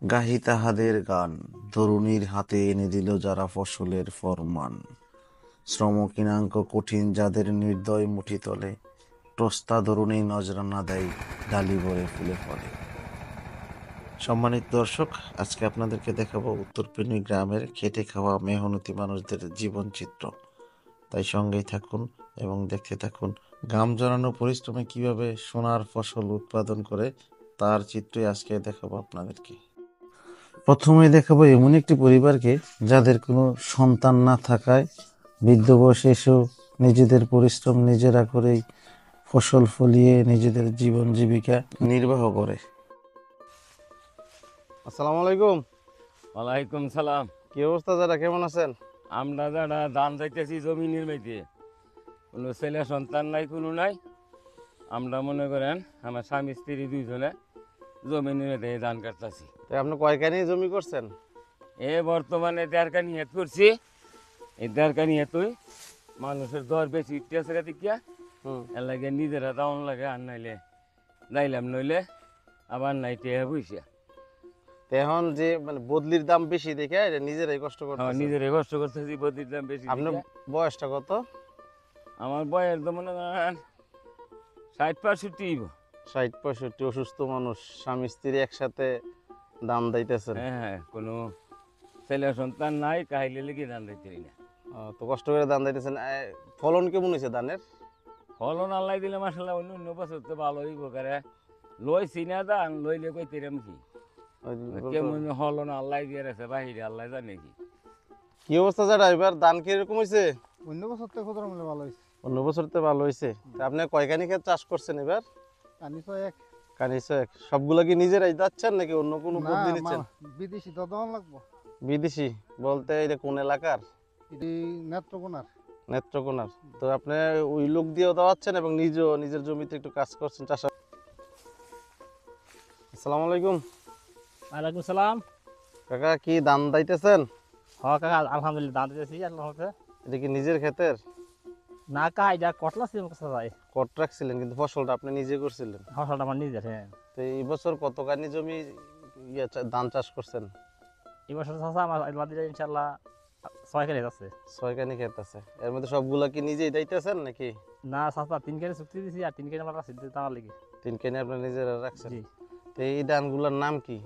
গাহি তাহাদের গান, তরুণীর হাতে এনে দিল যারা ফসলের ফরমান। শ্রম কিনাঙ্ক কঠিন যাদের নির্দয় মুঠি তলে, প্রস্তা তরুণী নজরানা দেয় ডালি ভরে ফুলে ফলে। সম্মানিত দর্শক, আজকে আপনাদেরকে দেখাবো উত্তরপেনী গ্রামের খেটে খাওয়া মেহনতি মানুষদের জীবন চিত্র। তাই সঙ্গেই থাকুন এবং দেখতে থাকুন ঘাম জড়ানো পরিশ্রমে কিভাবে সোনার ফসল উৎপাদন করে তার চিত্রই আজকে দেখাবো আপনাদেরকে। প্রথমে দেখাবো এমন একটি পরিবারকে যাদের কোনো সন্তান না থাকায় বৃদ্ধ বয়সে এসেও নিজেদের পরিশ্রম নিজেরা করেই ফসল ফলিয়ে নিজেদের জীবন জীবিকা নির্বাহ করে। আসসালামু আলাইকুম। ওয়ালাইকুম সালাম। কি অবস্থা দাদা, কেমন আছেন? আমরা যারা ধান যাইতেছি জমিনের মধ্যে, কোনো ছেলে সন্তান নাই, কোনো নাই। আমরা মনে করেন আমার স্বামী স্ত্রী দুইজনে জমিনের মধ্যে ধান কাটতেছি। তো আপনি কয়খানি জমি করছেন? বর্তমানে দেড়কানি হেত করছি। এই দেড়কানি হেতুই মানুষের দর বেশি উঠতে আছে দেখিয়া এর লাগে নিজেরা দাউন লাগে, আর নাইলে যাইলাম, নইলে আবার নাইতে বুঝছে। তো এখন যে মানে বদলির দাম বেশি দেখে এটা নিজেরাই কষ্ট করতেছেন। নিজেরাই কষ্ট করতেছি, বদির দাম বেশি। আপনার বয়সটা কত? আমার বয়স তো মনে করেন 60-65। 60-65, অসুস্থ মানুষ, স্বামী স্ত্রী একসাথে দাম দিতেছেন। হ্যাঁ, কোনো ছেলে সন্তান নাই, কাহিলে লেগে ধান দিতে না। তো কষ্ট করে দাম দিতেছেন। ফলন কেমন হয়েছে ধানের? ফলন আল্লাহ দিলে মাসাল্লাহ অন্য বছর তো ভালো হইব কারে। লইছি না ধান, লইলে কইতেরাম কি কেমন ফলন আল্লাহ দিয়ে রাখছে, বাহিরে আল্লাহ জানে কি। কি অবস্থা দাদা, এবার ধান কিরকম হয়েছে? অন্য বছর থেকে কত রকমের ভালো হয়েছে। অন্য বছর তো ভালো হয়েছে। আপনি কয়খানি ক্ষেত চাষ করছেন এবার? পানি তো এক কানিস সবগুলা কি নিজেরাই যাচ্ছেন নাকি অন্য কোনো না, পদ্ধতি নিচ্ছেন? বিদেশি তো দেওয়ান লাগবো। বিদেশি বলতে এটা কোন এলাকার? এটি নেত্রকোনার। নেত্রকোনার। তো আপনি ওই লোক দিয়েও দেওয়াচ্ছেন এবং নিজেও নিজের জমিতে একটু কাজ করছেন চাষ। আসসালামু আলাইকুম। ওয়ালাইকুম সালাম। কাকা, কি ধান দাইতেছেন? হ্যাঁ কাকা, আলহামদুলিল্লাহ দাঁত দিয়েছি আল্লাহ হাতে। এটা কি নিজের ক্ষেতের? না কাকা, এটা কটলা ছিল কাছে ভাই। কট রাখছিলেন কিন্তু ফসলটা আপনি নিজে করছিলেন। ফসলটা আমার নিজের। হ্যাঁ, তো এই বছর কতখানি জমি ধান চাষ করছেন? এই বছর চাষা আমার আল্লাহ দিলে ইনশাল্লাহ 6 কেজি আছে। 6খানি ক্ষেত আছে, এর মধ্যে সবগুলা কি নিজেই দাইতেছেন নাকি? না চাষা 3 কেজি চুক্তি দিয়েছি, আর 3 কেজি আমার কাছে দিতে আমার লেগে। 3খানি আপনি নিজেরা রাখছেন? জি। তো এই ধানগুলোর নাম কি?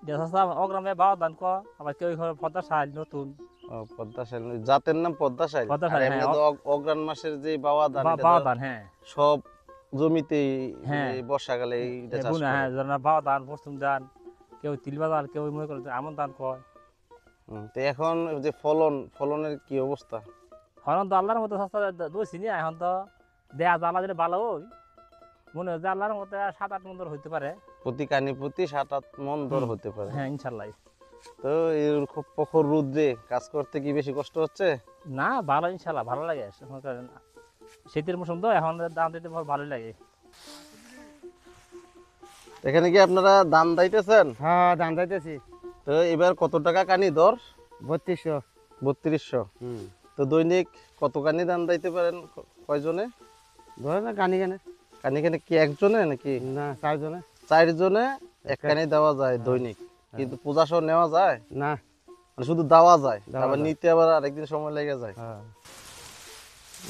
এটা চাষা অগ্রামে বাবা ধান ক, আবার কেউ ঘরে পদ্মা শাল নতুন। ও, পদ্মা শাইল। জাতের নাম পদ্মা শাইল। পদ্মা শাইল, আর এমনি হ্যাঁ। তো অগ্রাণ মাসের যে বাওয়া ধান, এটা বাবা তো ধান, হ্যাঁ। সব জমিতেই হ্যাঁ। এই বর্ষাকালে এইটা চাষ করে। হ্যাঁ, যেন বাবা ধান, পশ্চিম ধান, কেউ তিলবা ধান, কেউ মনে করে আমন ধান কয়। তো এখন যে ফলনের কি অবস্থা? ফলন তো আল্লাহর মতো চাষা দোষী নি, এখন তো দেয়া জ্বালা দিলে ভালো হয়। মনে হয় যে আল্লাহর মতো 7-8 মন ধরে হইতে পারে। প্রতি কানি প্রতি 7-8 মন দর হতে পারে। হ্যাঁ ইনশাল্লাহ। তো এর খুব প্রখর রোদ্রে কাজ করতে কি বেশি কষ্ট হচ্ছে? না, ভালো ইনশাল্লাহ, ভালো লাগে। শীতের মৌসুম তো, এখন দাম দিতে ভালোই লাগে। এখানে কি আপনারা ধান দাইতেছেন? হ্যাঁ, ধান যাইতেছি। তো এবার কত টাকা কানি দর? 3200। 3200। তো দৈনিক কত কানি ধান দাইতে পারেন কয়জনে? ধরে না গানি গানে। কানি কানি কি একজনে নাকি? না, 4 জনে। 4 জনে এক কানি দেওয়া যায় দৈনিক, কিন্তু পূজা সহ নেওয়া যায় না। মানে শুধু দেওয়া যায়, দেওয়া আবার যায়। নিতে আবার আরেকদিন সময় লেগে যায়। হ্যাঁ।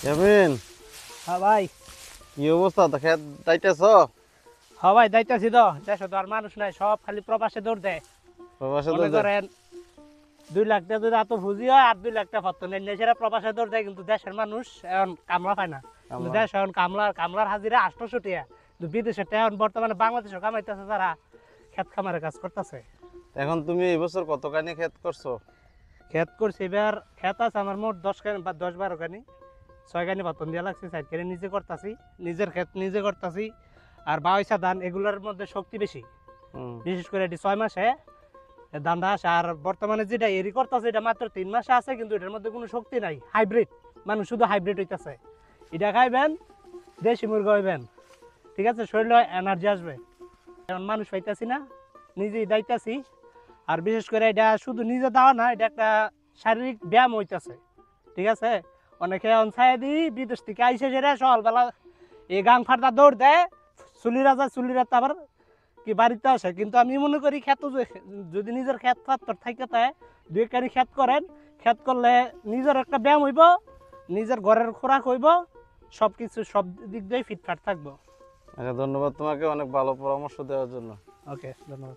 কেমন হ্যাঁ ভাই। কি অবস্থা, তো খেত দাইতেছ? হ্যাঁ ভাই, যাইতেছি তো। দেশে তো আর মানুষ নাই, সব খালি প্রবাসে দৌড় দেয়। প্রবাসে মনে করেন 2 লাখ টাকা যদি এত ভুজি হয়, আর 2 লাখ টাকা ফত নেই, সেটা প্রবাসে দৌড় দেয়। কিন্তু দেশের মানুষ এখন কামলা পায় না। কিন্তু দেশ এখন কামলার হাজিরা 800 টাকা। কিন্তু বিদেশে এখন বর্তমানে বাংলাদেশে কামাইতেছে, যারা ক্ষেত খামারে কাজ করতেছে। এখন তুমি এই বছর কত কানি ক্ষেত করছো? ক্ষেত করছি এবার, ক্ষেত আছে আমার মোট 10 বা 10-12 কানি। 6 কানি বাতন দিয়া লাগছে, 4 কানি নিজে করতেছি, নিজের ক্ষেত নিজে করতেছি। আর বাউইসা ধান, এগুলোর মধ্যে শক্তি বেশি। বিশেষ করে এটি 6 মাসে ধানটা আসে। আর বর্তমানে যেটা এরি করতেছে, এটা মাত্র 3 মাসে আছে, কিন্তু এটার মধ্যে কোনো শক্তি নাই। হাইব্রিড, মানুষ শুধু হাইব্রিড হইতেছে। এটা খাইবেন, দেশি মুরগা হইবেন, ঠিক আছে, শরীরে এনার্জি আসবে। এখন মানুষ পাইতেছি না, নিজেই দাইতেছি। আর বিশেষ করে এটা শুধু নিজে দেওয়া না, এটা একটা শারীরিক ব্যায়াম হইতেছে, ঠিক আছে। অনেকে অনসায় দিই বিদেশ থেকে আইসে, সেটা সকালবেলা এই গাং ফাটা দৌড় দেয়, চুলিরা যায়, চুলিরা আবার কি বাড়িতে আসে, কিন্তু আমি মনে করি ক্ষেত যদি নিজের ক্ষেত থাকে তাই দুই একখানি ক্ষেত করেন, ক্ষেত করলে নিজের একটা ব্যায়াম হইব, নিজের ঘরের খোরাক হইব, সব কিছু সব দিক দিয়ে ফিটফাট থাকবো। আচ্ছা, ধন্যবাদ তোমাকে অনেক ভালো পরামর্শ দেওয়ার জন্য। ওকে, ধন্যবাদ।